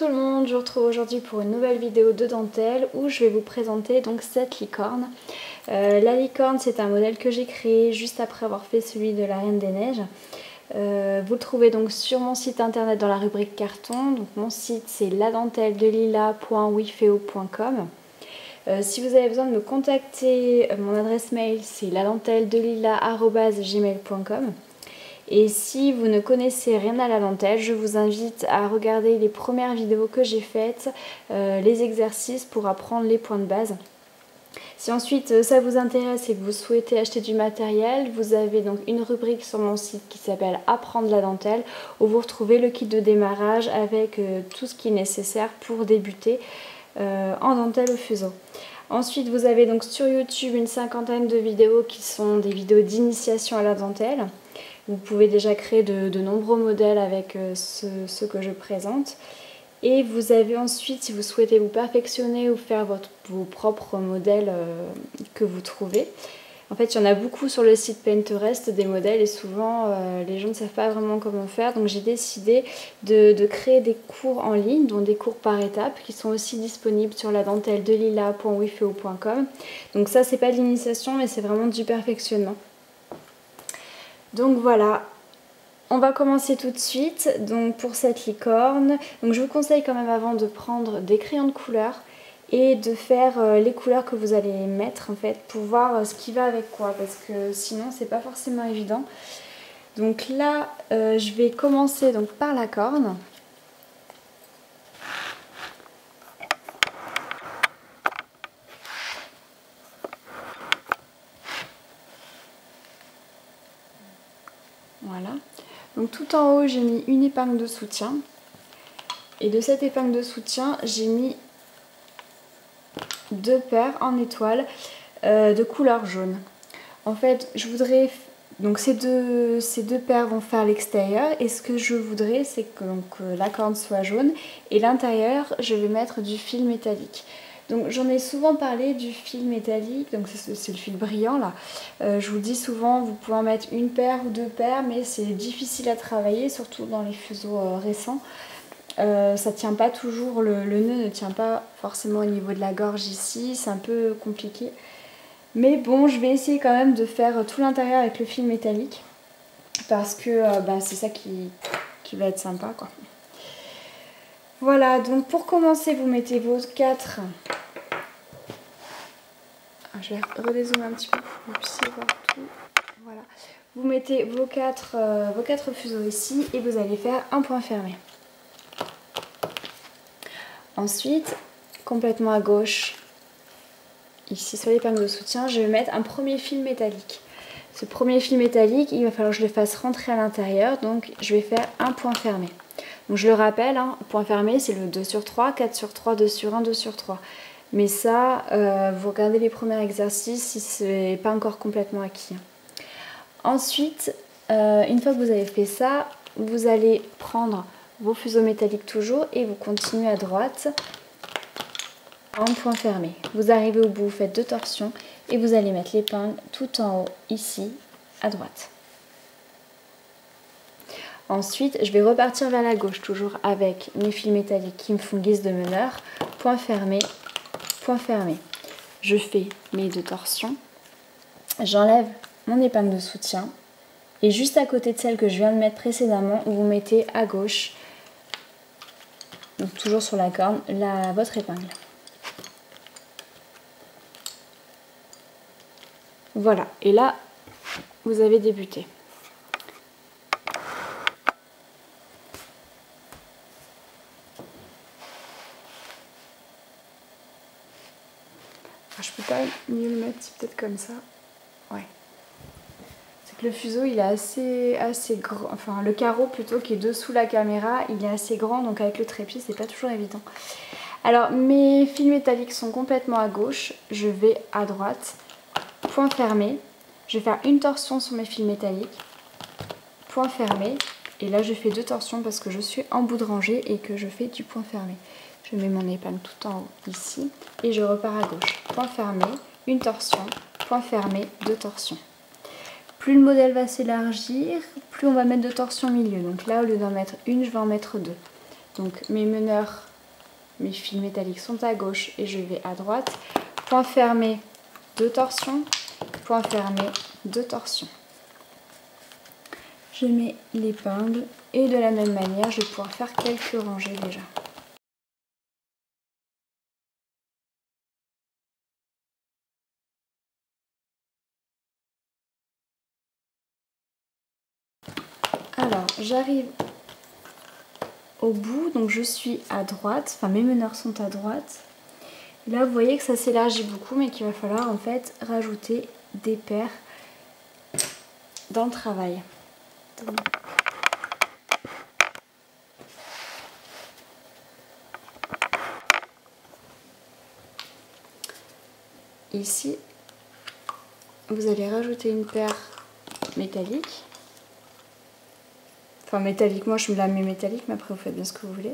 tout le monde, je vous retrouve aujourd'hui pour une nouvelle vidéo de dentelle où je vais vous présenter donc cette licorne. La licorne, c'est un modèle que j'ai créé juste après avoir fait celui de la Reine des Neiges. Vous le trouvez donc sur mon site internet dans la rubrique carton. Donc mon site c'est ladenteldelila.wifeo.com. Si vous avez besoin de me contacter, mon adresse mail c'est ladenteldelila@gmail.com. Et si vous ne connaissez rien à la dentelle, je vous invite à regarder les premières vidéos que j'ai faites, les exercices pour apprendre les points de base. Si ensuite ça vous intéresse et que vous souhaitez acheter du matériel, vous avez donc une rubrique sur mon site qui s'appelle Apprendre la dentelle, où vous retrouvez le kit de démarrage avec tout ce qui est nécessaire pour débuter en dentelle au fuseau. Ensuite, vous avez donc sur YouTube une cinquantaine de vidéos qui sont des vidéos d'initiation à la dentelle. Vous pouvez déjà créer de nombreux modèles avec ceux que je présente. Et vous avez ensuite, si vous souhaitez vous perfectionner ou faire vos propres modèles que vous trouvez. En fait, il y en a beaucoup sur le site Pinterest des modèles et souvent les gens ne savent pas vraiment comment faire. Donc j'ai décidé de créer des cours en ligne, dont des cours par étapes qui sont aussi disponibles sur ladenteldelila.wifeo.com. Donc ça, c'est pas de l'initiation, mais c'est vraiment du perfectionnement. Donc voilà, on va commencer tout de suite donc pour cette licorne. Donc je vous conseille quand même avant de prendre des crayons de couleur et de faire les couleurs que vous allez mettre en fait pour voir ce qui va avec quoi, parce que sinon c'est pas forcément évident. Donc là je vais commencer donc par la corne. Voilà. Donc tout en haut j'ai mis une épingle de soutien. Et de cette épingle de soutien j'ai mis deux paires en étoile de couleur jaune. En fait je voudrais, donc ces deux paires vont faire l'extérieur et ce que je voudrais c'est que la corne soit jaune et l'intérieur je vais mettre du fil métallique. Donc j'en ai souvent parlé du fil métallique, donc c'est le fil brillant là. Je vous dis souvent vous pouvez en mettre une paire ou deux paires, mais c'est difficile à travailler, surtout dans les fuseaux récents. Ça tient pas toujours, le nœud ne tient pas forcément au niveau de la gorge ici, c'est un peu compliqué. Mais bon, je vais essayer quand même de faire tout l'intérieur avec le fil métallique parce que c'est ça qui va être sympa quoi. Voilà, donc pour commencer, vous mettez vos 4... Je vais redézoomer un petit peu pour que vous puissiez voir tout. Voilà. Vous mettez vos quatre fuseaux ici et vous allez faire un point fermé. Ensuite, complètement à gauche, ici sur l'épingle de soutien, je vais mettre un premier fil métallique. Ce premier fil métallique, il va falloir que je le fasse rentrer à l'intérieur, donc je vais faire un point fermé. Donc je le rappelle, hein, point fermé c'est le 2 sur 3, 4 sur 3, 2 sur 1, 2 sur 3. Mais ça, vous regardez les premiers exercices si ce n'est pas encore complètement acquis. Ensuite, une fois que vous avez fait ça, vous allez prendre vos fuseaux métalliques toujours et vous continuez à droite en point fermé. Vous arrivez au bout, vous faites deux torsions et vous allez mettre l'épingle tout en haut ici à droite. Ensuite, je vais repartir vers la gauche toujours avec mes fils métalliques qui me font guise de meneur. Point fermé, point fermé. Je fais mes deux torsions. J'enlève mon épingle de soutien et juste à côté de celle que je viens de mettre précédemment, vous mettez à gauche, donc toujours sur la corne, votre épingle. Voilà, et là, vous avez débuté. Je peux pas mieux le mettre, c'est peut-être comme ça. Ouais. C'est que le fuseau, il est assez grand, enfin le carreau plutôt qui est dessous la caméra, il est assez grand, donc avec le trépied, c'est pas toujours évident. Alors, mes fils métalliques sont complètement à gauche, je vais à droite. Point fermé, je vais faire une torsion sur mes fils métalliques, point fermé, et là je fais deux torsions parce que je suis en bout de rangée et que je fais du point fermé. Je mets mon épingle tout en haut ici et je repars à gauche. Point fermé, une torsion, point fermé, deux torsions. Plus le modèle va s'élargir, plus on va mettre deux torsions au milieu. Donc là, au lieu d'en mettre une, je vais en mettre deux. Donc mes meneurs mes fils métalliques sont à gauche et je vais à droite. Point fermé, 2 torsions, point fermé, 2 torsions. Je mets l'épingle et de la même manière, je vais pouvoir faire quelques rangées déjà. Alors, j'arrive au bout, donc je suis à droite, enfin mes meneurs sont à droite. Là, vous voyez que ça s'élargit beaucoup, mais qu'il va falloir en fait rajouter des paires dans le travail. Donc, ici, vous allez rajouter une paire métallique. Enfin métallique, moi je me la mets métallique, mais après vous faites bien ce que vous voulez.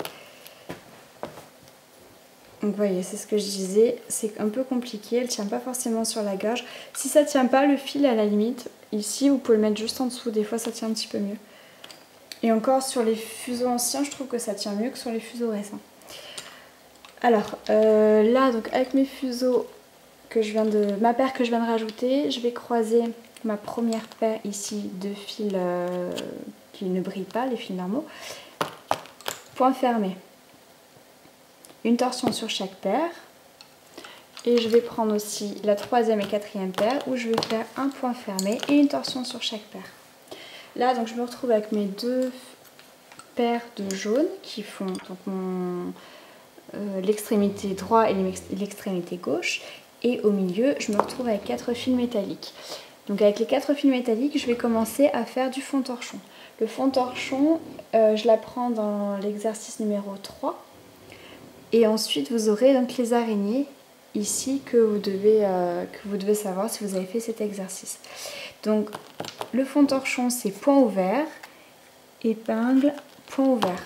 Donc vous voyez, c'est ce que je disais, c'est un peu compliqué, elle ne tient pas forcément sur la gorge. Si ça ne tient pas, le fil à la limite, ici vous pouvez le mettre juste en dessous, des fois ça tient un petit peu mieux. Et encore sur les fuseaux anciens, je trouve que ça tient mieux que sur les fuseaux récents. Alors là, donc avec mes fuseaux ma paire que je viens de rajouter, je vais croiser ma première paire ici de fils qui ne brillent pas, les fils normaux. Point fermé. Une torsion sur chaque paire. Et je vais prendre aussi la troisième et quatrième paire où je vais faire un point fermé et une torsion sur chaque paire. Là, donc je me retrouve avec mes 2 paires de jaune qui font donc l'extrémité droite et l'extrémité gauche. Et au milieu, je me retrouve avec 4 fils métalliques. Donc avec les 4 fils métalliques, je vais commencer à faire du fond torchon. Le fond torchon, je l'apprends dans l'exercice numéro 3. Et ensuite, vous aurez donc les araignées ici que vous devez savoir si vous avez fait cet exercice. Donc le fond torchon, c'est point ouvert, épingle, point ouvert.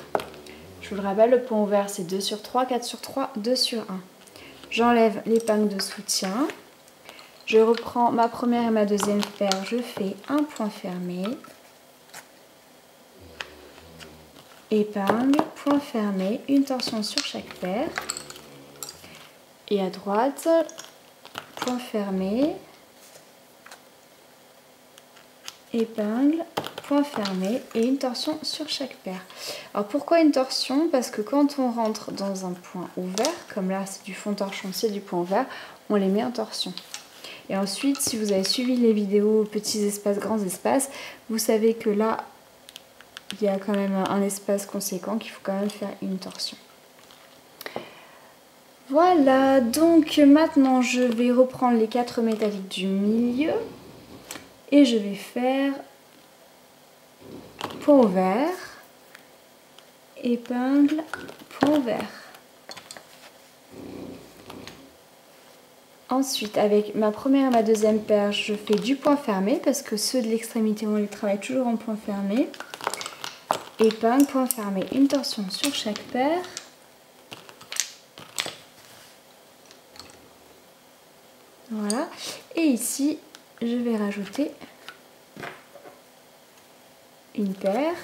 Je vous le rappelle, le point ouvert, c'est 2 sur 3, 4 sur 3, 2 sur 1. J'enlève l'épingle de soutien, je reprends ma première et ma deuxième paire, je fais un point fermé, épingle, point fermé, une torsion sur chaque paire, et à droite, point fermé, épingle, point fermé et une torsion sur chaque paire. Alors pourquoi une torsion? Parce que quand on rentre dans un point ouvert, comme là c'est du fond torchon, c'est du point ouvert, on les met en torsion. Et ensuite, si vous avez suivi les vidéos petits espaces, grands espaces, vous savez que là, il y a quand même un espace conséquent qu'il faut quand même faire une torsion. Voilà, donc maintenant je vais reprendre les 4 métalliques du milieu et je vais faire point ouvert, épingle, point ouvert. Ensuite, avec ma première et ma deuxième paire, je fais du point fermé parce que ceux de l'extrémité, on les travaille toujours en point fermé. Épingle, point fermé, une torsion sur chaque paire. Voilà. Et ici, je vais rajouter une paire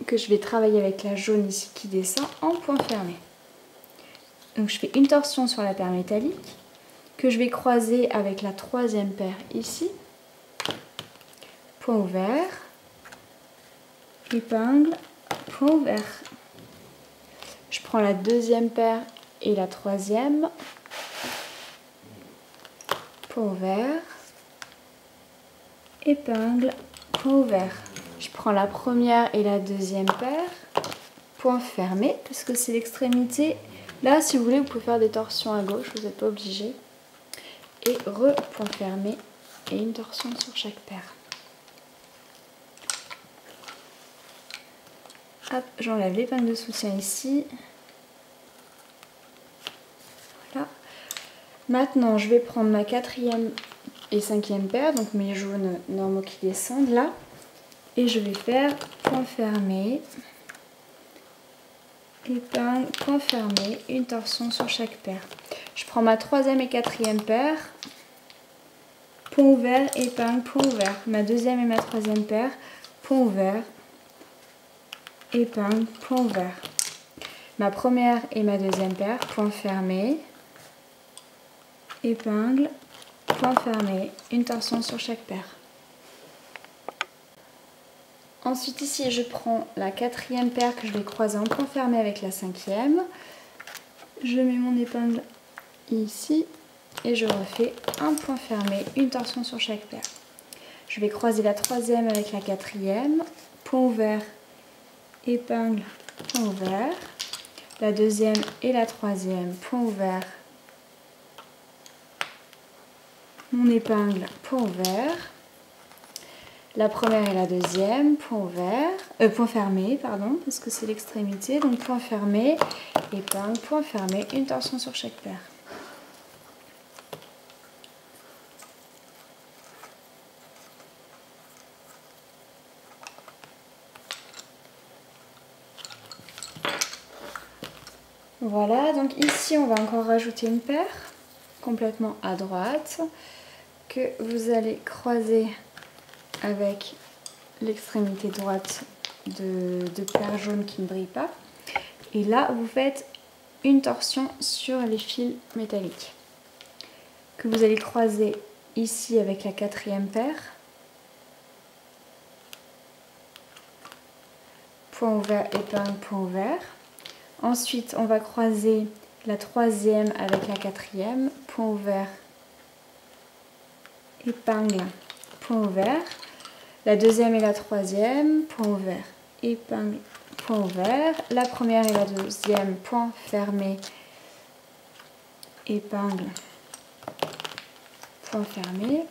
que je vais travailler avec la jaune ici qui descend en point fermé. Donc je fais une torsion sur la paire métallique que je vais croiser avec la troisième paire ici. Point ouvert, épingle, point ouvert. Je prends la deuxième paire et la troisième. Point ouvert, épingle, point ouvert. Je prends la première et la deuxième paire, point fermé, parce que c'est l'extrémité. Là, si vous voulez, vous pouvez faire des torsions à gauche, vous n'êtes pas obligé. Et point fermé et une torsion sur chaque paire. Hop, j'enlève l'épingle de soutien ici. Voilà. Maintenant, je vais prendre ma quatrième et cinquième paire, donc mes jaunes normaux qui descendent là. Et je vais faire point fermé, épingle, point fermé, une torsion sur chaque paire. Je prends ma troisième et quatrième paire, point ouvert, épingle, point ouvert. Ma deuxième et ma troisième paire, point ouvert, épingle, point ouvert. Ma première et ma deuxième paire, point fermé, épingle, point fermé, une torsion sur chaque paire. Ensuite ici je prends la quatrième paire que je vais croiser en point fermé avec la cinquième. Je mets mon épingle ici et je refais un point fermé, une torsion sur chaque paire. Je vais croiser la troisième avec la quatrième, point ouvert, épingle, point ouvert. La deuxième et la troisième, point ouvert, mon épingle, point ouvert. La première et la deuxième, point ouvert, point fermé, pardon, parce que c'est l'extrémité, donc point fermé, épingle, point fermé, une torsion sur chaque paire. Voilà, donc ici on va encore rajouter une paire complètement à droite que vous allez croiser avec l'extrémité droite de paire jaune qui ne brille pas. Et là, vous faites une torsion sur les fils métalliques que vous allez croiser ici avec la quatrième paire. Point ouvert, épingle, point ouvert. Ensuite, on va croiser la troisième avec la quatrième, point ouvert, épingle, point ouvert. La deuxième et la troisième, point ouvert, épingle, point ouvert. La première et la deuxième, point fermé, épingle, point fermé.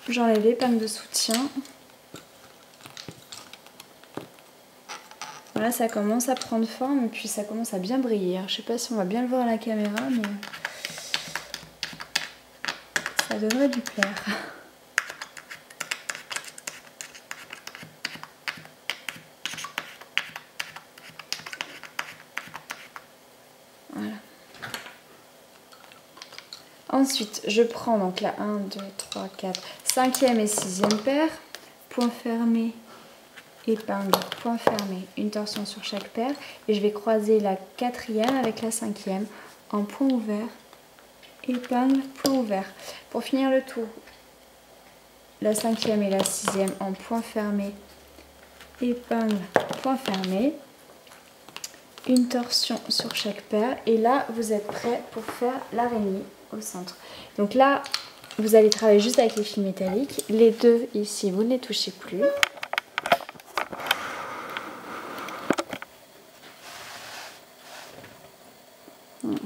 J'enlève l'épingle de soutien. Voilà, ça commence à prendre forme et puis ça commence à bien briller. Je ne sais pas si on va bien le voir à la caméra, mais ça devrait lui plaire. Voilà. Ensuite, je prends donc la 1, 2, 3, 4, 5e et 6e paire, point fermé, épingle, point fermé, une torsion sur chaque paire et je vais croiser la 4e avec la 5e en point ouvert, épingle, point ouvert. Pour finir le tour, la 5e et la 6e en point fermé, épingle, point fermé, une torsion sur chaque paire et là vous êtes prêt pour faire l'araignée au centre. Donc là vous allez travailler juste avec les fils métalliques, les deux ici vous ne les touchez plus.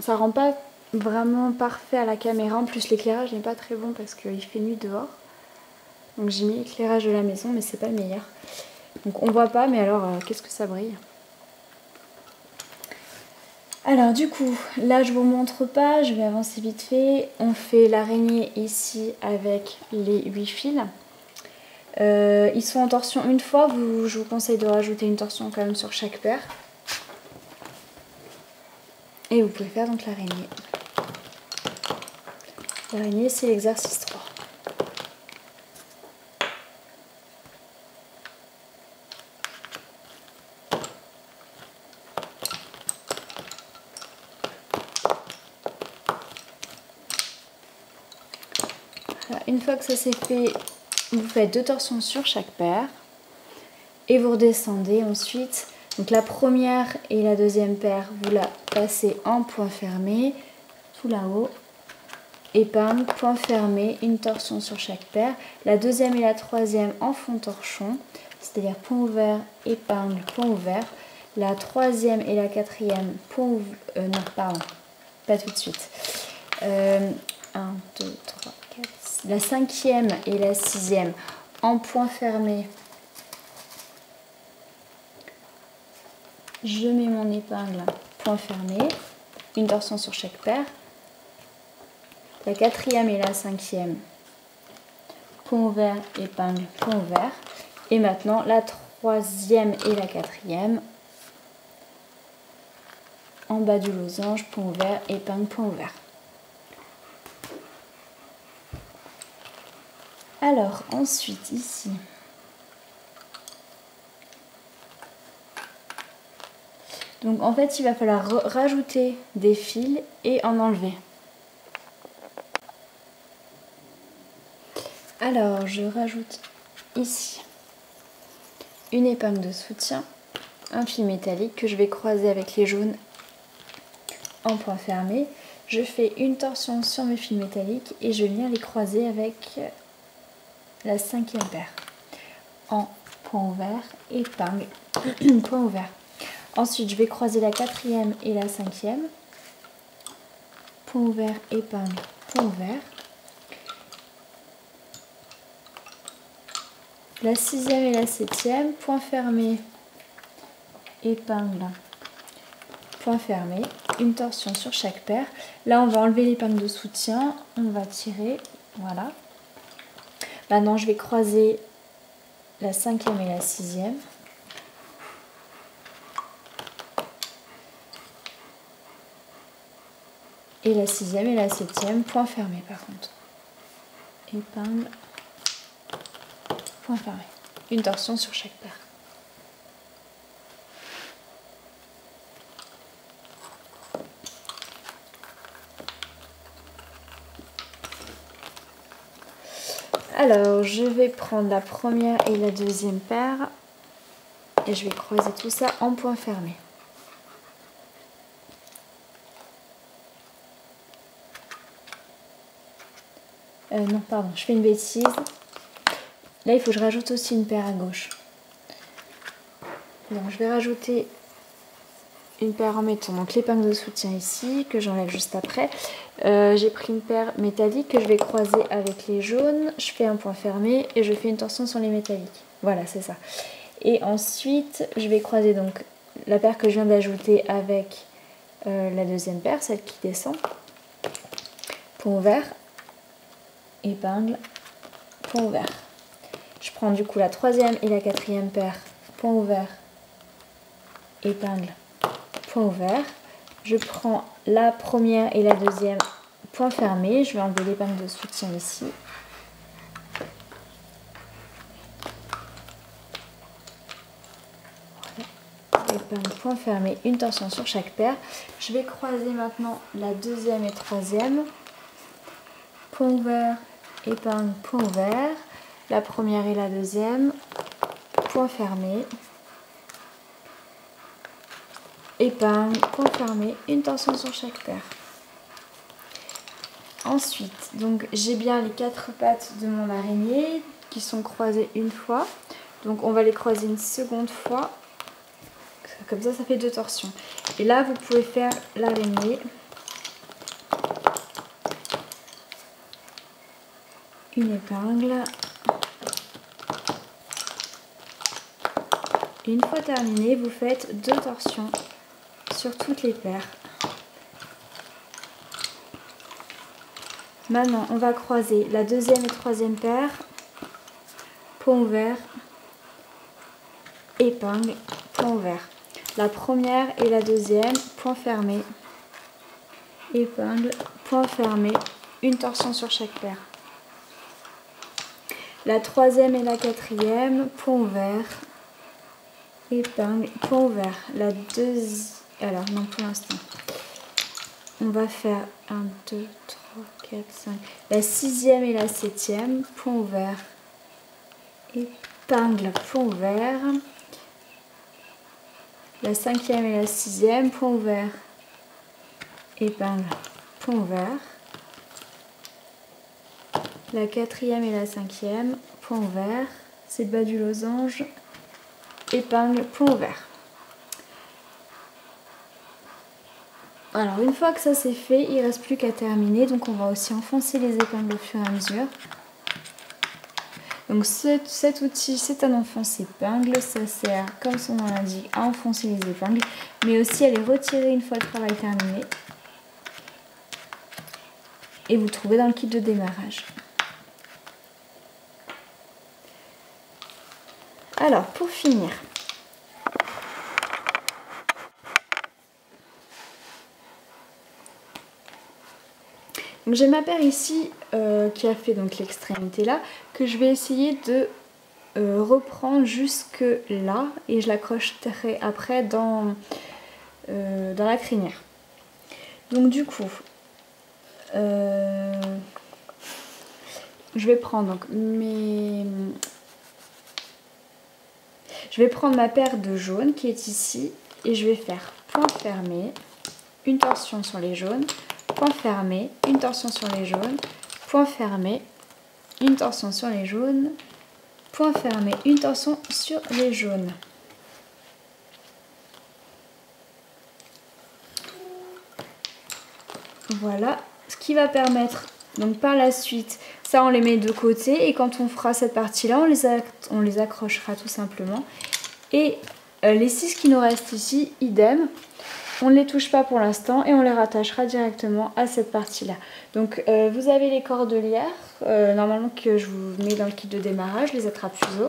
Ça rend pas vraiment parfait à la caméra, en plus l'éclairage n'est pas très bon parce qu'il fait nuit dehors. Donc j'ai mis l'éclairage de la maison mais c'est pas le meilleur. Donc on voit pas mais alors qu'est-ce que ça brille. Alors du coup là je vous montre pas, je vais avancer vite fait. On fait l'araignée ici avec les 8 fils. Ils sont en torsion une fois, je vous conseille de rajouter une torsion quand même sur chaque paire. Et vous pouvez faire donc l'araignée. L'araignée, c'est l'exercice 3. Alors, une fois que ça c'est fait, vous faites 2 torsions sur chaque paire. Et vous redescendez ensuite. Donc la première et la deuxième paire, vous la passez en point fermé, tout là-haut. Épingle, point fermé, une torsion sur chaque paire. La deuxième et la troisième en fond torchon, c'est-à-dire point ouvert, épingle, point ouvert. La troisième et la quatrième, point ouvert, non, pardon, pas tout de suite. 1, 2, 3, 4, la cinquième et la sixième en point fermé. Je mets mon épingle, point fermé, une torsion sur chaque paire. La quatrième et la cinquième, point ouvert, épingle, point ouvert. Et maintenant la troisième et la quatrième, en bas du losange, point ouvert, épingle, point ouvert. Alors ensuite ici, donc en fait il va falloir rajouter des fils et en enlever. Alors je rajoute ici une épingle de soutien, un fil métallique que je vais croiser avec les jaunes en point fermé. Je fais une torsion sur mes fils métalliques et je viens les croiser avec la 5e paire en point ouvert, épingle, point ouvert. Ensuite je vais croiser la 4e et la 5e, point ouvert, épingle, point ouvert. La 6e et la 7e, point fermé, épingle, point fermé, une torsion sur chaque paire. Là on va enlever l'épingle de soutien, on va tirer, voilà. Maintenant je vais croiser la 5e et la 6e. Et la 6e et la 7e, point fermé par contre. Épingle, point fermé. Une torsion sur chaque paire. Alors, je vais prendre la première et la 2e paire et je vais croiser tout ça en point fermé. Non, pardon, je fais une bêtise. Là, il faut que je rajoute aussi une paire à gauche. Donc, je vais rajouter une paire en mettant donc l'épingle de soutien ici, que j'enlève juste après. J'ai pris une paire métallique que je vais croiser avec les jaunes. Je fais un point fermé et je fais une torsion sur les métalliques. Voilà, c'est ça. Et ensuite, je vais croiser donc la paire que je viens d'ajouter avec la 2e paire, celle qui descend. Point ouvert, épingle, point ouvert. Je prends du coup la 3e et la 4e paire, point ouvert, épingle, point ouvert. Je prends la première et la 2e, point fermé. Je vais enlever l'épingle de soutien ici. Voilà. Épingle, point fermé, une torsion sur chaque paire. Je vais croiser maintenant la 2e et 3e. Point ouvert, épingle, point ouvert. La première et la 2e, point fermé. Épingle, point fermé, une torsion sur chaque paire. Ensuite, donc j'ai bien les 4 pattes de mon araignée qui sont croisées une fois. Donc on va les croiser une seconde fois. Comme ça, ça fait 2 torsions. Et là, vous pouvez faire l'araignée. Une épingle. Et une fois terminé, vous faites 2 torsions sur toutes les paires. Maintenant, on va croiser la 2e et 3e paire, point ouvert, épingle, point ouvert. La première et la 2e, point fermé, épingle, point fermé, une torsion sur chaque paire. La 3e et la 4e, point ouvert, épingle, point ouvert. La deuxième, alors non pour l'instant, on va faire 1, 2, 3, 4, 5. La 6e et la 7e, point ouvert, épingle, point ouvert. La 5e et la 6e, point ouvert, épingle, point ouvert. La 4e et la 5e, point ouvert. C'est le bas du losange, épingle, point ouvert. Alors une fois que ça c'est fait, il ne reste plus qu'à terminer. Donc on va aussi enfoncer les épingles au fur et à mesure. Donc cet outil, c'est un enfonce-épingle. Ça sert, comme son nom l'indique, à enfoncer les épingles, mais aussi à les retirer une fois le travail terminé. Et vous le trouvez dans le kit de démarrage. Alors pour finir, j'ai ma paire ici qui a fait donc l'extrémité là, que je vais essayer de reprendre jusque là et je l'accrocherai après dans la crinière. Donc du coup, je vais prendre donc je vais prendre ma paire de jaunes qui est ici et je vais faire point fermé, une torsion sur les jaunes, point fermé, une torsion sur les jaunes, point fermé, une torsion sur les jaunes, point fermé, une torsion sur les jaunes. Voilà, ce qui va permettre, donc par la suite, ça on les met de côté et quand on fera cette partie-là, on les accrochera tout simplement. Et les 6 qui nous restent ici, idem, on ne les touche pas pour l'instant et on les rattachera directement à cette partie-là. Donc vous avez les cordelières, normalement que je vous mets dans le kit de démarrage, les attrapes fuseaux.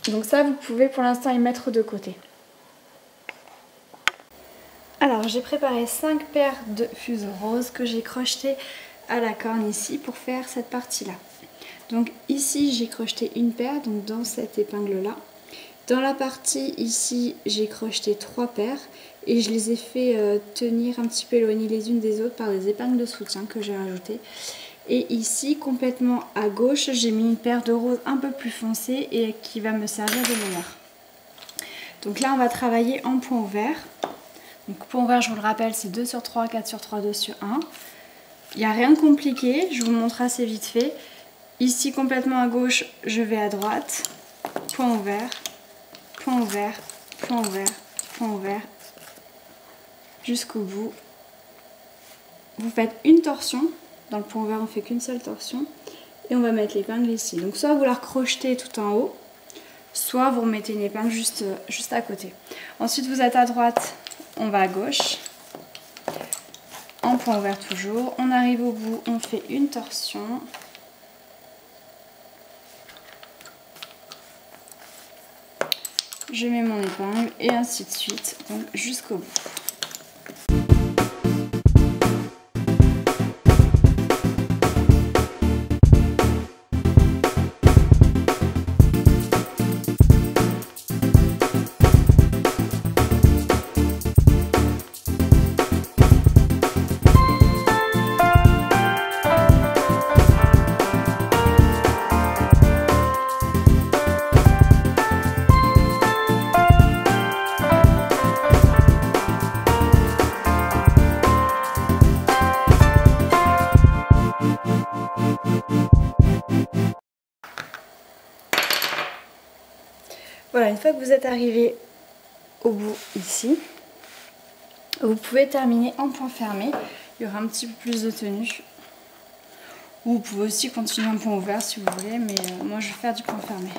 Donc ça, vous pouvez pour l'instant les mettre de côté. Alors j'ai préparé 5 paires de fuseaux roses que j'ai crochetés à la corne ici pour faire cette partie là. Donc ici j'ai crocheté une paire, donc dans cette épingle là. Dans la partie ici j'ai crocheté 3 paires et je les ai fait tenir un petit peu éloignées les unes des autres par des épingles de soutien que j'ai rajoutées. Et ici complètement à gauche j'ai mis une paire de roses un peu plus foncée et qui va me servir de meilleur. Donc là on va travailler en point ouvert. Donc point ouvert, je vous le rappelle, c'est 2 sur 3, 4 sur 3, 2 sur 1. Il n'y a rien de compliqué, je vous montre assez vite fait. Ici complètement à gauche, je vais à droite. Point ouvert, point ouvert, point ouvert, point ouvert. Jusqu'au bout. Vous faites une torsion. Dans le point ouvert, on ne fait qu'une seule torsion. Et on va mettre l'épingle ici. Donc soit vous la recrochetez tout en haut, soit vous remettez une épingle juste à côté. Ensuite, vous êtes à droite. On va à gauche, en point ouvert toujours, on arrive au bout, on fait une torsion, je mets mon épingle et ainsi de suite, donc jusqu'au bout. Voilà, une fois que vous êtes arrivé au bout ici, vous pouvez terminer en point fermé. Il y aura un petit peu plus de tenue. Ou vous pouvez aussi continuer en point ouvert si vous voulez, mais moi je vais faire du point fermé.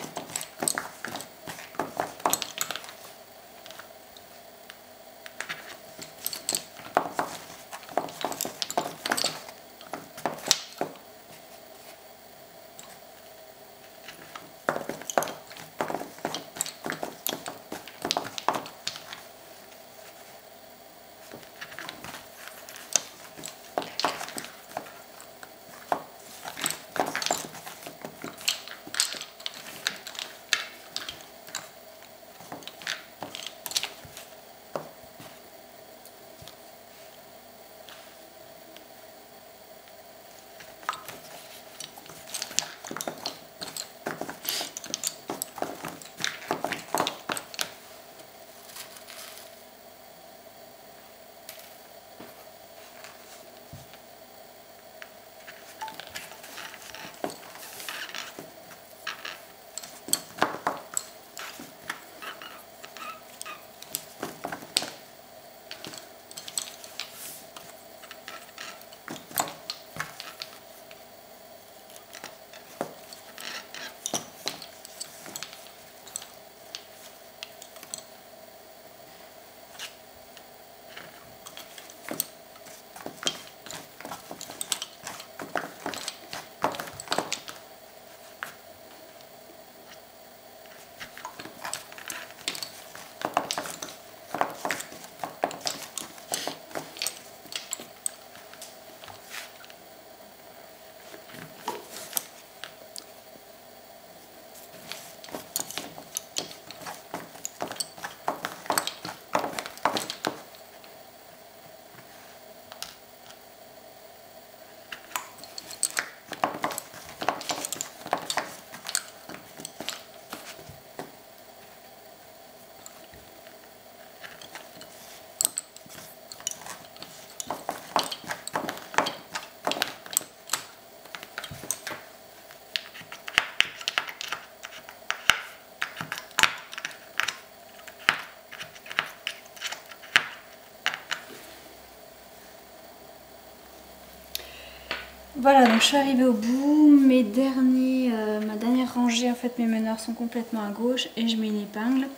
Voilà, donc je suis arrivée au bout. Ma dernière rangée, en fait mes meneurs sont complètement à gauche et je mets une épingle.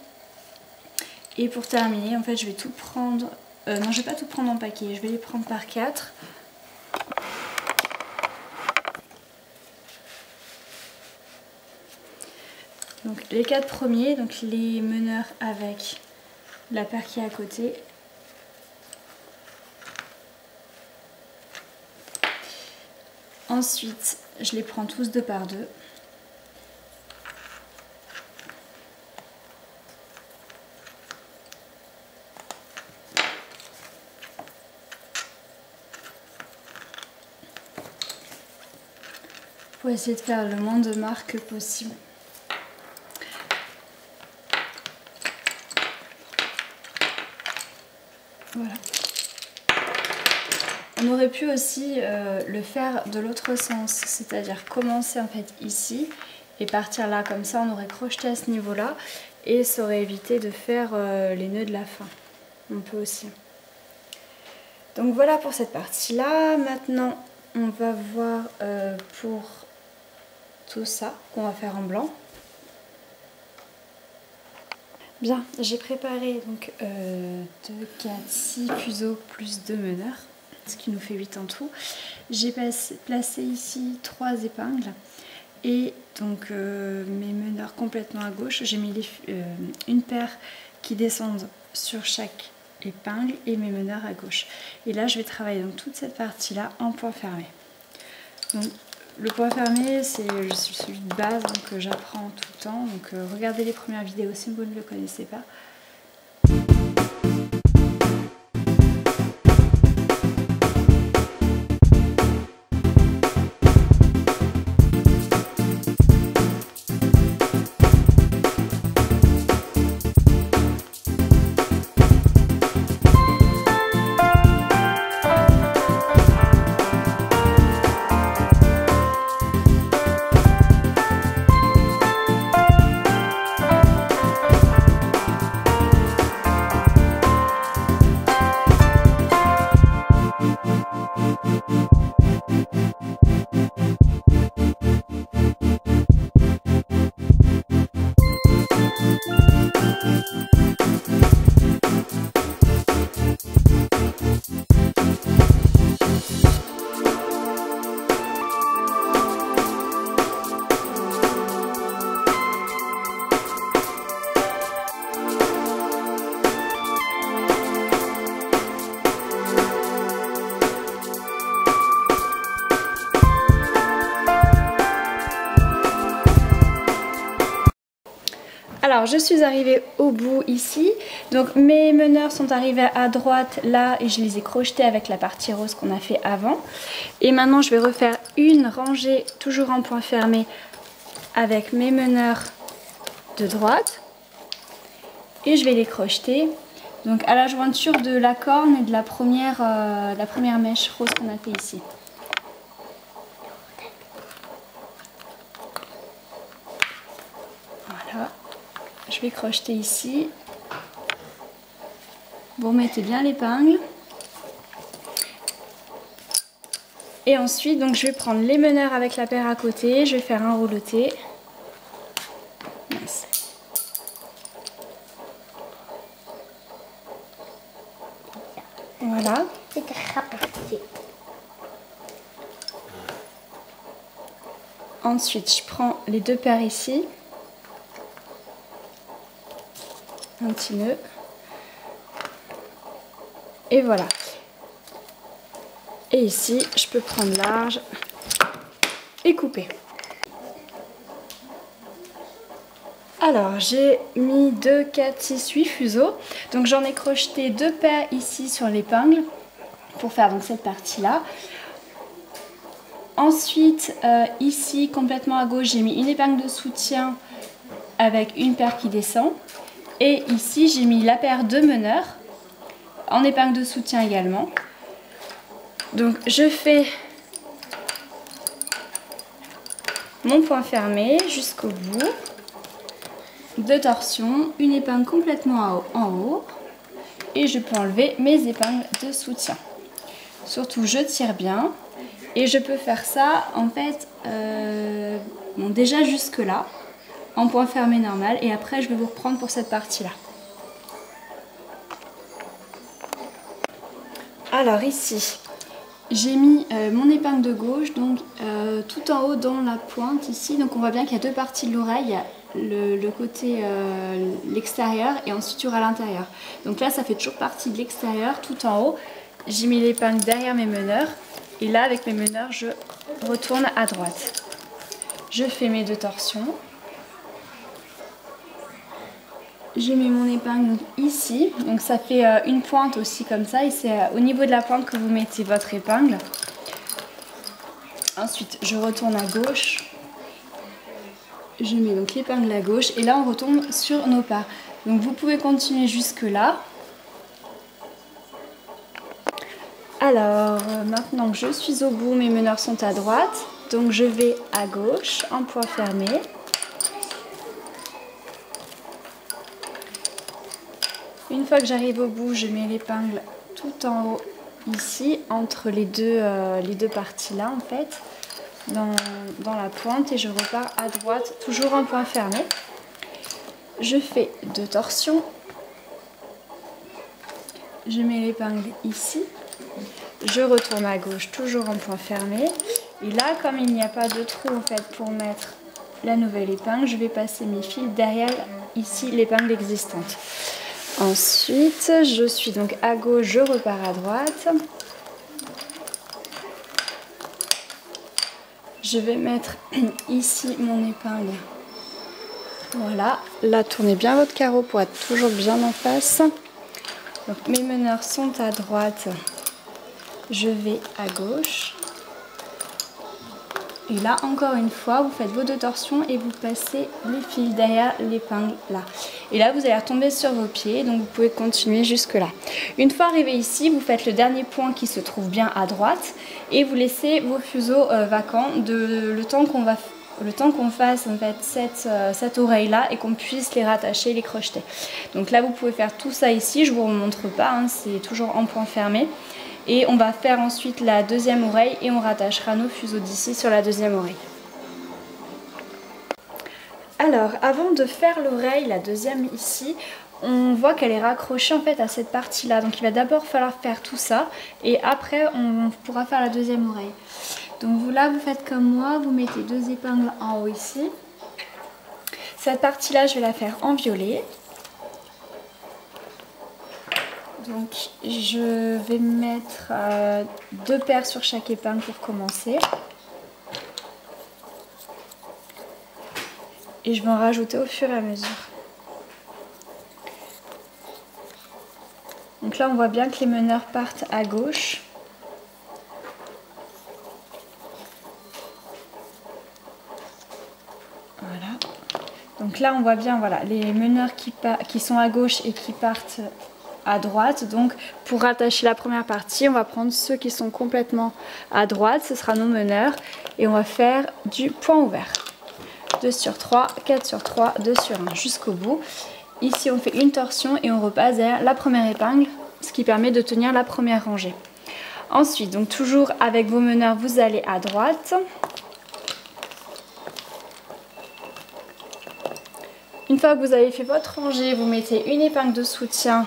Et pour terminer, en fait je vais tout prendre, non je vais pas tout prendre en paquet, je vais les prendre par 4. Donc les 4 premiers, donc les meneurs avec la paire qui est à côté. Ensuite, je les prends tous 2 par 2. Pour essayer de faire le moins de marques possible. Voilà. On aurait pu aussi le faire de l'autre sens, c'est-à-dire commencer en fait ici et partir là, comme ça on aurait crocheté à ce niveau-là et ça aurait évité de faire les nœuds de la fin. On peut aussi. Donc voilà pour cette partie-là. Maintenant on va voir pour tout ça qu'on va faire en blanc. Bien, j'ai préparé donc 2, 4, 6 fuseaux plus 2 meneurs, ce qui nous fait 8 en tout. J'ai placé ici 3 épingles et donc mes meneurs complètement à gauche. J'ai mis une paire qui descendent sur chaque épingle et mes meneurs à gauche. Et là je vais travailler donc toute cette partie là en point fermé. Donc, le point fermé, c'est celui de base que j'apprends tout le temps. Donc regardez les premières vidéos si vous ne le connaissez pas. Alors je suis arrivée au bout ici, donc mes meneurs sont arrivés à droite là et je les ai crochetés avec la partie rose qu'on a fait avant. Et maintenant je vais refaire une rangée toujours en point fermé avec mes meneurs de droite et je vais les crocheter donc à la jointure de la corne et de la première mèche rose qu'on a fait ici. Voilà. Je vais crocheter ici. Vous remettez bien l'épingle. Et ensuite, donc, je vais prendre les meneurs avec la paire à côté. Je vais faire un rouleauté. Mince. Voilà. Ensuite, je prends les 2 paires ici. Un petit nœud et voilà, et ici je peux prendre large et couper. Alors j'ai mis 2, 4, 6, 8 fuseaux, donc j'en ai crocheté 2 paires ici sur l'épingle pour faire donc cette partie là. Ensuite ici complètement à gauche j'ai mis une épingle de soutien avec une paire qui descend. Et ici, j'ai mis la paire de meneurs en épingle de soutien également. Donc, je fais mon point fermé jusqu'au bout. 2 torsions, une épingle complètement en haut. Et je peux enlever mes épingles de soutien. Surtout, je tire bien. Et je peux faire ça en fait bon, déjà jusque là en point fermé normal et après je vais vous reprendre pour cette partie là. Alors ici j'ai mis mon épingle de gauche donc tout en haut dans la pointe ici, donc on voit bien qu'il y a deux parties de l'oreille, le côté l'extérieur et ensuite il y aura l'intérieur. Donc là ça fait toujours partie de l'extérieur tout en haut. J'ai mis l'épingle derrière mes meneurs et là avec mes meneurs je retourne à droite. Je fais mes 2 torsions. Je mets mon épingle donc ici, donc ça fait une pointe aussi comme ça et c'est au niveau de la pointe que vous mettez votre épingle. Ensuite je retourne à gauche, je mets donc l'épingle à gauche et là on retombe sur nos pas. Donc vous pouvez continuer jusque là. Alors maintenant que je suis au bout, mes meneurs sont à droite, donc je vais à gauche en point fermé. Une fois que j'arrive au bout, je mets l'épingle tout en haut ici, entre les deux parties là en fait, dans la pointe et je repars à droite, toujours en point fermé. Je fais 2 torsions, je mets l'épingle ici, je retourne à gauche, toujours en point fermé. Et là, comme il n'y a pas de trou en fait pour mettre la nouvelle épingle, je vais passer mes fils derrière ici l'épingle existante. Ensuite, je suis donc à gauche, je repars à droite. Je vais mettre ici mon épingle. Voilà, là tournez bien votre carreau pour être toujours bien en face. Donc mes meneurs sont à droite, je vais à gauche. Et là, encore une fois, vous faites vos 2 torsions et vous passez les fils derrière l'épingle là. Et là, vous allez retomber sur vos pieds, donc vous pouvez continuer jusque là. Une fois arrivé ici, vous faites le dernier point qui se trouve bien à droite et vous laissez vos fuseaux vacants le temps qu'on fasse en fait cette oreille là et qu'on puisse les rattacher, les crocheter. Donc là, vous pouvez faire tout ça ici, je ne vous remontre pas, hein, c'est toujours en point fermé. Et on va faire ensuite la deuxième oreille et on rattachera nos fuseaux d'ici sur la deuxième oreille. Alors, avant de faire l'oreille, la deuxième ici, on voit qu'elle est raccrochée en fait à cette partie-là. Donc il va d'abord falloir faire tout ça et après on pourra faire la deuxième oreille. Donc vous là, vous faites comme moi, vous mettez 2 épingles en haut ici. Cette partie-là, je vais la faire en violet. Donc je vais mettre 2 paires sur chaque épingle pour commencer. Et je vais en rajouter au fur et à mesure. Donc là on voit bien que les meneurs partent à gauche. Voilà. Donc là on voit bien voilà, les meneurs qui sont à gauche et qui partent à droite. Donc pour rattacher la première partie, on va prendre ceux qui sont complètement à droite, ce sera nos meneurs et on va faire du point ouvert. 2 sur 3, 4 sur 3, 2 sur 1 jusqu'au bout. Ici on fait une torsion et on repasse derrière la première épingle, ce qui permet de tenir la première rangée. Ensuite, donc toujours avec vos meneurs, vous allez à droite. Une fois que vous avez fait votre rangée, vous mettez une épingle de soutien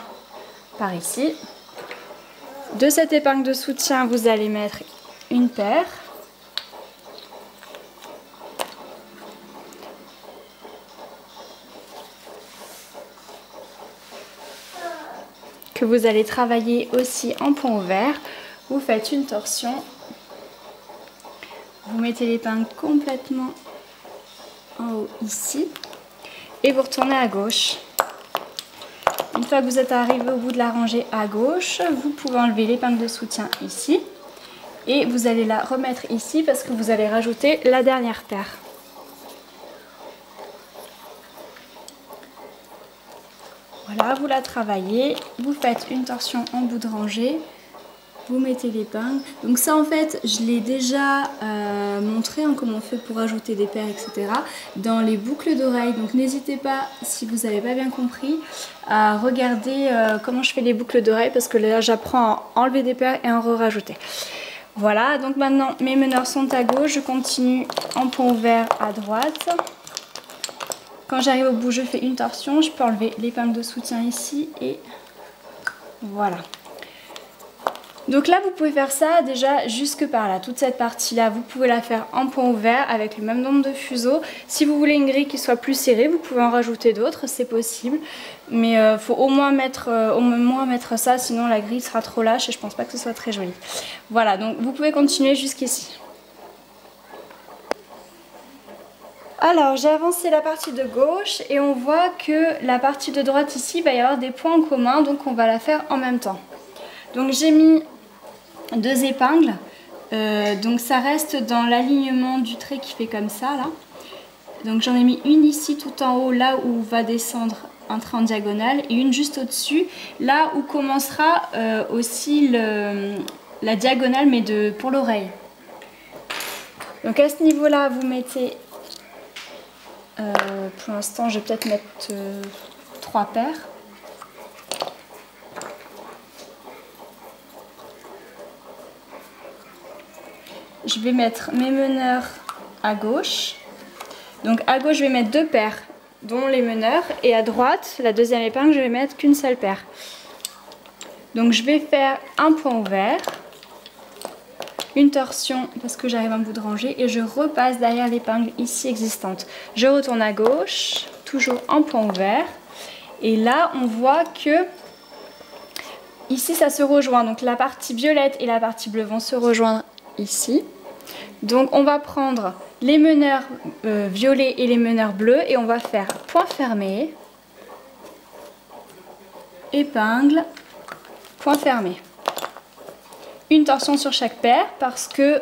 par ici. De cette épingle de soutien, vous allez mettre une paire. Que vous allez travailler aussi en point ouvert. Vous faites une torsion. Vous mettez l'épingle complètement en haut ici. Et vous retournez à gauche. Une fois que vous êtes arrivé au bout de la rangée à gauche, vous pouvez enlever l'épingle de soutien ici. Et vous allez la remettre ici parce que vous allez rajouter la dernière paire. Voilà, vous la travaillez, vous faites une torsion en bout de rangée, vous mettez l'épingle. Donc ça en fait, je l'ai déjà montré, hein, comment on fait pour ajouter des paires, etc. dans les boucles d'oreilles. Donc n'hésitez pas, si vous n'avez pas bien compris, à regarder comment je fais les boucles d'oreilles parce que là j'apprends à enlever des paires et à en rajouter. Voilà, donc maintenant mes meneurs sont à gauche, je continue en point ouvert à droite. Quand j'arrive au bout, je fais une torsion, je peux enlever l'épingle de soutien ici et voilà. Donc là, vous pouvez faire ça déjà jusque par là. Toute cette partie-là, vous pouvez la faire en point ouvert avec le même nombre de fuseaux. Si vous voulez une grille qui soit plus serrée, vous pouvez en rajouter d'autres, c'est possible. Mais il faut au moins mettre ça, sinon la grille sera trop lâche et je pense pas que ce soit très joli. Voilà, donc vous pouvez continuer jusqu'ici. Alors, j'ai avancé la partie de gauche et on voit que la partie de droite ici, il va y avoir des points en commun, donc on va la faire en même temps. Donc j'ai mis 2 épingles, donc ça reste dans l'alignement du trait qui fait comme ça là. Donc j'en ai mis une ici tout en haut, là où va descendre un trait en diagonale, et une juste au-dessus, là où commencera aussi la diagonale, mais pour l'oreille. Donc à ce niveau-là, vous mettez, pour l'instant je vais peut-être mettre 3 paires. Je vais mettre mes meneurs à gauche. Donc à gauche, je vais mettre 2 paires, dont les meneurs. Et à droite, la deuxième épingle, je vais mettre qu'une seule paire. Donc je vais faire un point ouvert, une torsion parce que j'arrive à un bout de rangée. Et je repasse derrière l'épingle ici existante. Je retourne à gauche, toujours en point ouvert. Et là, on voit que ici, ça se rejoint. Donc la partie violette et la partie bleue vont se rejoindre ici. Donc on va prendre les meneurs violets et les meneurs bleus et on va faire point fermé, épingle, point fermé. Une torsion sur chaque paire parce que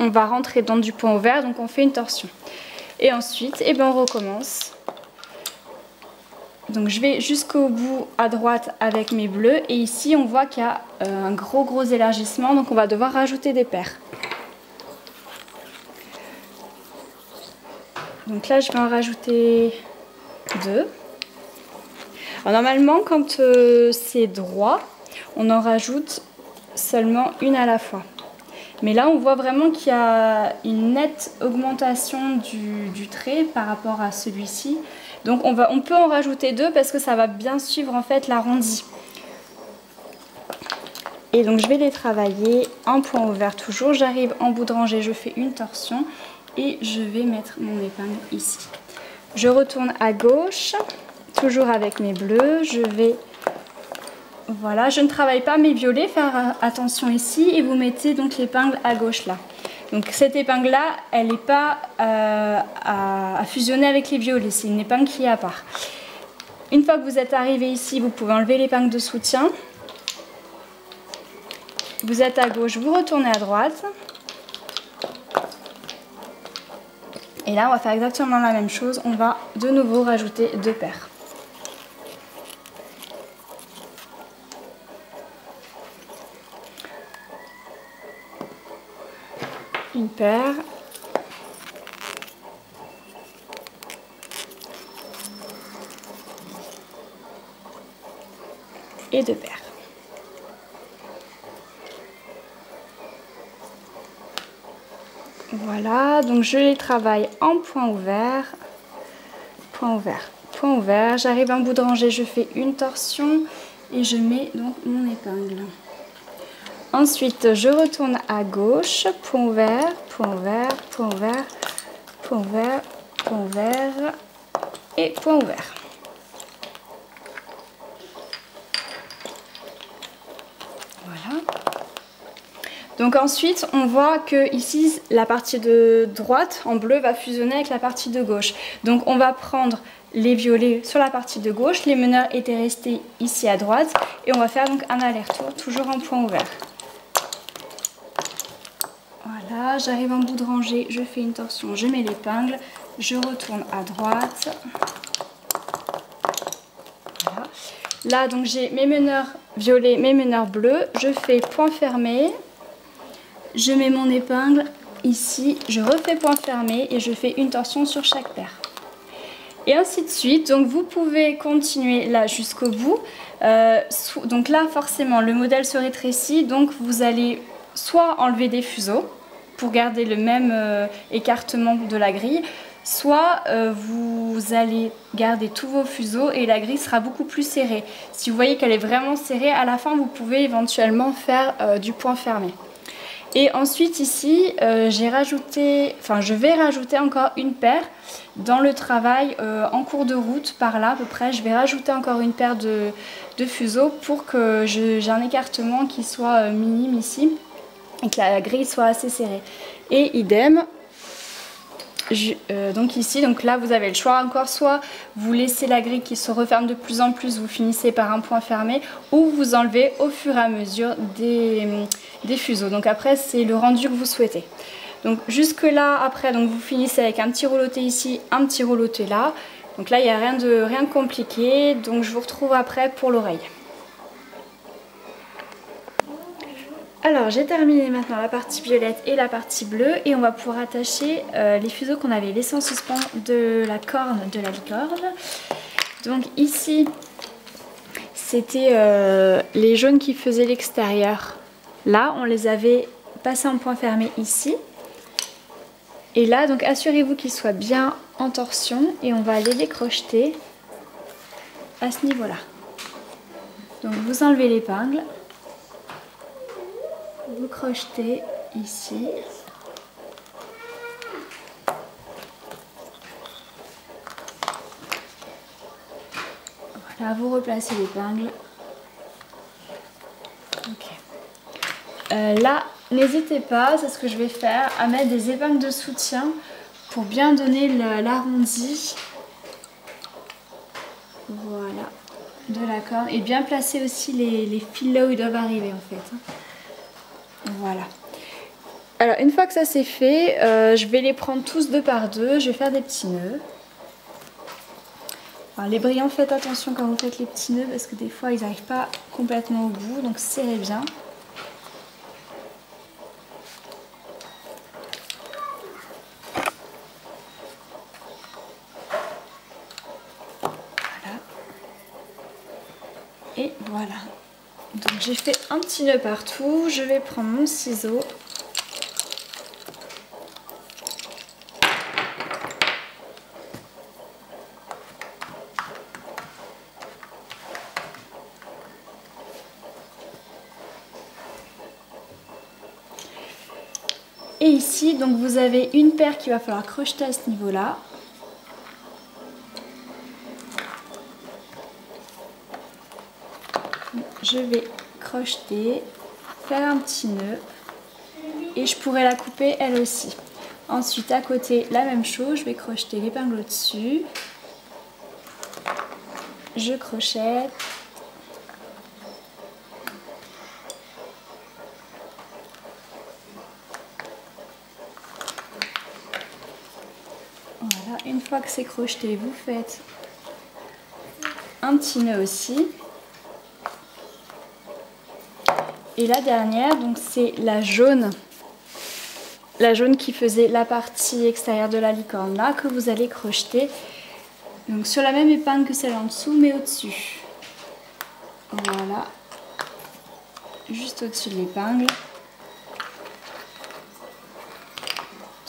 on va rentrer dans du point ouvert, donc on fait une torsion. Et ensuite, on recommence. Donc je vais jusqu'au bout à droite avec mes bleus et ici on voit qu'il y a un gros élargissement, donc on va devoir rajouter des paires. Donc là, je vais en rajouter 2. Alors normalement, quand c'est droit, on en rajoute seulement une à la fois. Mais là, on voit vraiment qu'il y a une nette augmentation du trait par rapport à celui-ci. Donc on peut en rajouter 2 parce que ça va bien suivre en fait l'arrondi. Et donc je vais les travailler en point ouvert toujours. J'arrive en bout de rangée, je fais une torsion. Et je vais mettre mon épingle ici. Je retourne à gauche, toujours avec mes bleus. Je vais, voilà, je ne travaille pas mes violets, faire attention ici. Et vous mettez donc l'épingle à gauche là. Donc cette épingle là, elle n'est pas à fusionner avec les violets. C'est une épingle qui est à part. Une fois que vous êtes arrivé ici, vous pouvez enlever l'épingle de soutien. Vous êtes à gauche, vous retournez à droite. Et là, on va faire exactement la même chose. On va de nouveau rajouter 2 paires. Une paire. Et 2 paires. Voilà, donc je les travaille en point ouvert, point ouvert, point ouvert. J'arrive à un bout de rangée, je fais une torsion et je mets donc mon épingle. Ensuite, je retourne à gauche, point ouvert, point ouvert, point ouvert, point ouvert, point ouvert et point ouvert. Voilà. Donc ensuite, on voit que ici, la partie de droite en bleu va fusionner avec la partie de gauche. Donc on va prendre les violets sur la partie de gauche, les meneurs étaient restés ici à droite et on va faire donc un aller-retour, toujours en point ouvert. Voilà, j'arrive en bout de rangée, je fais une torsion, je mets l'épingle, je retourne à droite. Voilà. Là, donc j'ai mes meneurs violets, mes meneurs bleus, je fais point fermé. Je mets mon épingle ici, je refais point fermé et je fais une torsion sur chaque paire. Et ainsi de suite, donc vous pouvez continuer là jusqu'au bout. Donc là forcément le modèle se rétrécit, donc vous allez soit enlever des fuseaux pour garder le même écartement de la grille, soit vous allez garder tous vos fuseaux et la grille sera beaucoup plus serrée. Si vous voyez qu'elle est vraiment serrée, à la fin vous pouvez éventuellement faire du point fermé. Et ensuite ici, je vais rajouter encore une paire dans le travail en cours de route, par là à peu près. Je vais rajouter encore une paire de fuseaux pour que j'ai un écartement qui soit minime ici et que la grille soit assez serrée. Et idem. Donc ici, donc là vous avez le choix encore, soit vous laissez la grille qui se referme de plus en plus, vous finissez par un point fermé, ou vous enlevez au fur et à mesure des fuseaux. Donc après c'est le rendu que vous souhaitez. Donc jusque là après donc vous finissez avec un petit rouleauté ici, un petit rouleauté là. Donc là il n'y a rien de compliqué, donc je vous retrouve après pour l'oreille. Alors j'ai terminé maintenant la partie violette et la partie bleue et on va pouvoir attacher les fuseaux qu'on avait laissés en suspens de la corne de la licorne. Donc ici c'était les jaunes qui faisaient l'extérieur. Là on les avait passés en point fermé ici. Et là donc assurez-vous qu'ils soient bien en torsion et on va aller les crocheter à ce niveau là. Donc vous enlevez l'épingle. Vous crochetez ici. Voilà, vous replacez l'épingle. Ok. Là, n'hésitez pas, c'est ce que je vais faire, à mettre des épingles de soutien pour bien donner l'arrondi. Voilà, de la corne. Et bien placer aussi les fils là où ils doivent arriver en fait. Voilà. Alors une fois que ça c'est fait, je vais les prendre tous deux par deux, je vais faire des petits nœuds. Alors, les brillants, faites attention quand vous faites les petits nœuds parce que des fois ils n'arrivent pas complètement au bout, donc serrez bien. Voilà. Et voilà. Donc j'ai fait un petit nœud partout, je vais prendre mon ciseau. Et ici, donc vous avez une paire qu'il va falloir crocheter à ce niveau-là. Je vais crocheter, faire un petit nœud et je pourrais la couper elle aussi. Ensuite à côté la même chose, je vais crocheter l'épingle au-dessus. Je crochette. Voilà, une fois que c'est crocheté, vous faites un petit nœud aussi. Et la dernière, donc c'est la jaune qui faisait la partie extérieure de la licorne là, que vous allez crocheter donc sur la même épingle que celle en dessous mais au-dessus. Voilà, juste au-dessus de l'épingle.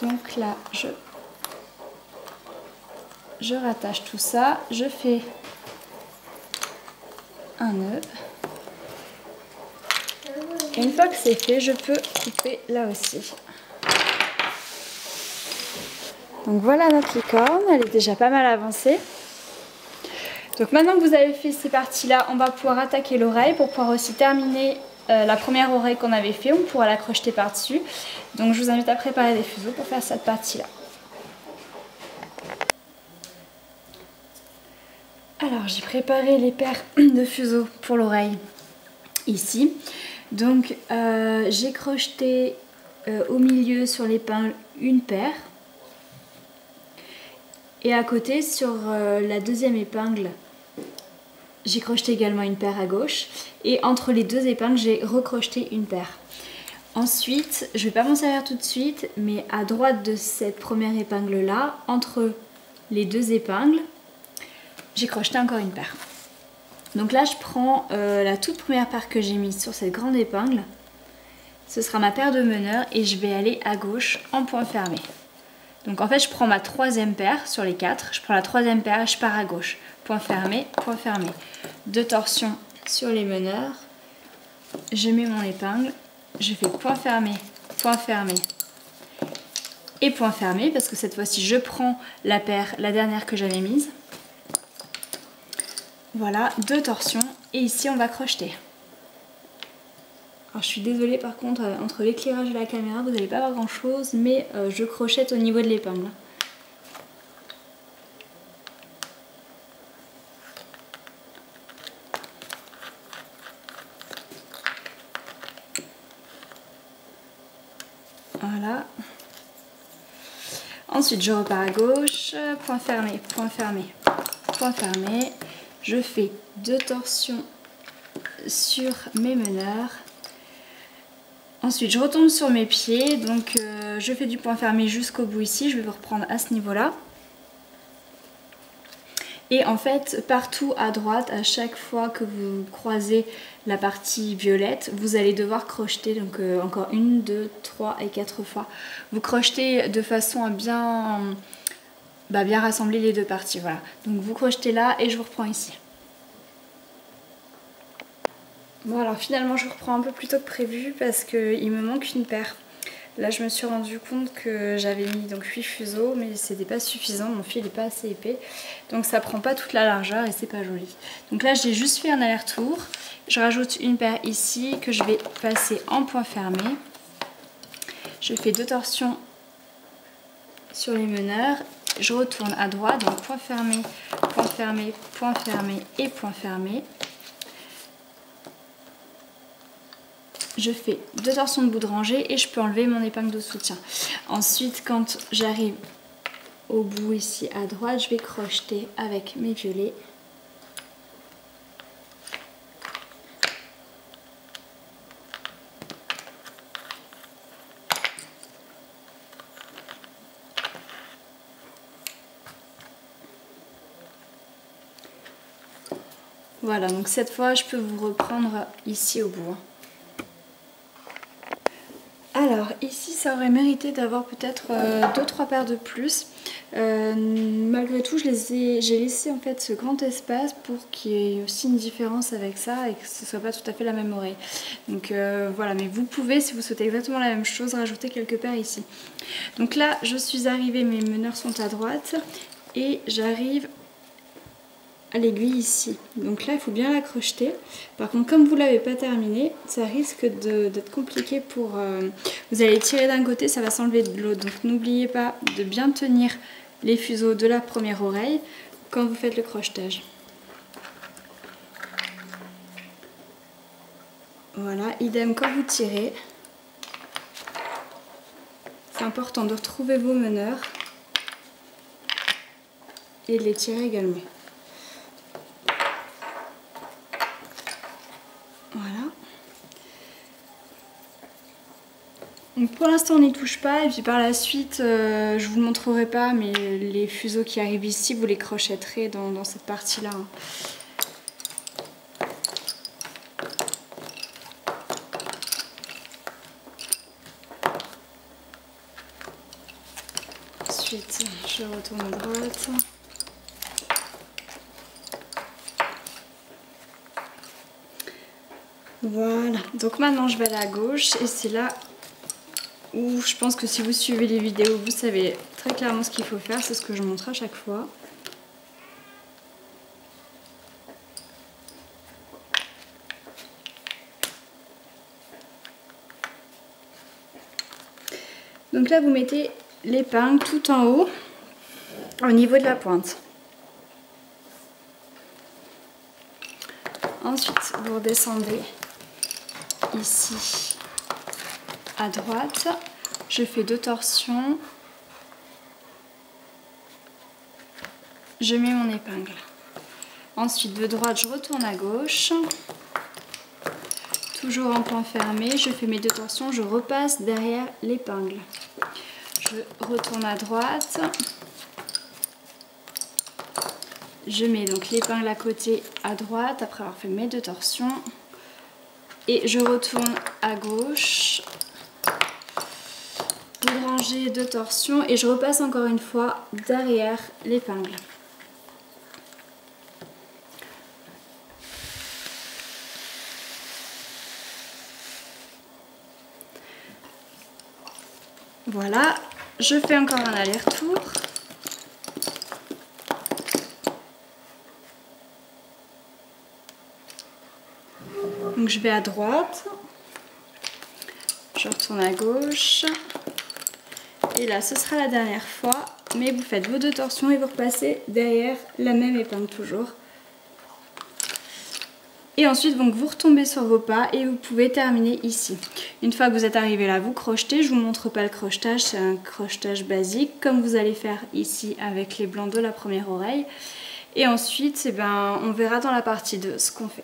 Donc là je rattache tout ça, je fais un nœud. Et une fois que c'est fait, je peux couper là aussi. Donc voilà notre licorne, elle est déjà pas mal avancée. Donc maintenant que vous avez fait ces parties-là, on va pouvoir attaquer l'oreille pour pouvoir aussi terminer la première oreille qu'on avait fait. On pourra la crocheter par-dessus. Donc je vous invite à préparer des fuseaux pour faire cette partie-là. Alors j'ai préparé les paires de fuseaux pour l'oreille ici. Donc j'ai crocheté au milieu sur l'épingle une paire. Et à côté sur la deuxième épingle, j'ai crocheté également une paire à gauche. Et entre les deux épingles, j'ai recrocheté une paire. Ensuite, je ne vais pas m'en servir tout de suite, mais à droite de cette première épingle là, entre les deux épingles, j'ai crocheté encore une paire. Donc là je prends la toute première paire que j'ai mise sur cette grande épingle ce sera ma paire de meneurs et je vais aller à gauche en point fermé. Donc en fait je prends ma troisième paire sur les 4, je prends la troisième paire et je pars à gauche. Point fermé, point fermé. 2 torsions sur les meneurs, je mets mon épingle, je fais point fermé et point fermé parce que cette fois-ci je prends la paire, la dernière que j'avais mise. Voilà, 2 torsions et ici on va crocheter. Alors je suis désolée par contre, entre l'éclairage et la caméra vous n'allez pas voir grand chose, mais je crochette au niveau de l'épingle. Voilà. Ensuite je repars à gauche, point fermé, point fermé, point fermé. Je fais 2 torsions sur mes meneurs. Ensuite je retombe sur mes pieds, donc je fais du point fermé jusqu'au bout ici, je vais vous reprendre à ce niveau là. Et en fait partout à droite, à chaque fois que vous croisez la partie violette, vous allez devoir crocheter, donc encore 1, 2, 3 et 4 fois. Vous crochetez de façon à bien rassembler les deux parties, voilà. Donc vous crochetez là et je vous reprends ici. Bon alors finalement je reprends un peu plus tôt que prévu parce qu'il me manque une paire. Là je me suis rendu compte que j'avais mis donc 8 fuseaux mais c'était pas suffisant, mon fil n'est pas assez épais. Donc ça prend pas toute la largeur et c'est pas joli. Donc là j'ai juste fait un aller-retour. Je rajoute une paire ici que je vais passer en point fermé. Je fais 2 torsions sur les meneurs. Je retourne à droite, donc point fermé, point fermé, point fermé et point fermé. Je fais 2 torsions de bout de rangée et je peux enlever mon épingle de soutien. Ensuite, quand j'arrive au bout ici à droite, je vais crocheter avec mes violets. Voilà, donc cette fois, je peux vous reprendre ici au bout. Alors ici ça aurait mérité d'avoir peut-être 2-3 paires de plus. Malgré tout j'ai laissé en fait ce grand espace pour qu'il y ait aussi une différence avec ça et que ce ne soit pas tout à fait la même oreille. Donc voilà, mais vous pouvez, si vous souhaitez exactement la même chose, rajouter quelques paires ici. Donc là je suis arrivée, mes meneurs sont à droite et j'arrive à l'aiguille ici. Donc là il faut bien la crocheter. Par contre comme vous ne l'avez pas terminé, ça risque d'être compliqué pour... vous allez tirer d'un côté, ça va s'enlever de l'autre. Donc n'oubliez pas de bien tenir les fuseaux de la première oreille quand vous faites le crochetage. Voilà, idem quand vous tirez. C'est important de retrouver vos meneurs et de les tirer également. Voilà. Donc pour l'instant on n'y touche pas et puis par la suite je vous le montrerai pas, mais les fuseaux qui arrivent ici vous les crochetterez dans cette partie là. Ensuite je retourne à droite. Voilà, donc maintenant je vais aller à gauche et c'est là où je pense que si vous suivez les vidéos, vous savez très clairement ce qu'il faut faire, c'est ce que je montre à chaque fois. Donc là vous mettez l'épingle tout en haut, au niveau de la pointe. Ensuite vous redescendez ici à droite, je fais 2 torsions, je mets mon épingle. Ensuite de droite je retourne à gauche, toujours en point fermé, je fais mes 2 torsions, je repasse derrière l'épingle. Je retourne à droite, je mets donc l'épingle à côté à droite après avoir fait mes 2 torsions. Et je retourne à gauche. Bout de rangée de torsion et je repasse encore une fois derrière l'épingle. Voilà, je fais encore un aller-retour. Donc je vais à droite, je retourne à gauche. Et là, ce sera la dernière fois, mais vous faites vos 2 torsions et vous repassez derrière la même épingle toujours. Et ensuite, donc, vous retombez sur vos pas et vous pouvez terminer ici. Une fois que vous êtes arrivé là, vous crochetez. Je ne vous montre pas le crochetage, c'est un crochetage basique, comme vous allez faire ici avec les blancs de la première oreille. Et ensuite, eh ben, on verra dans la partie 2 ce qu'on fait.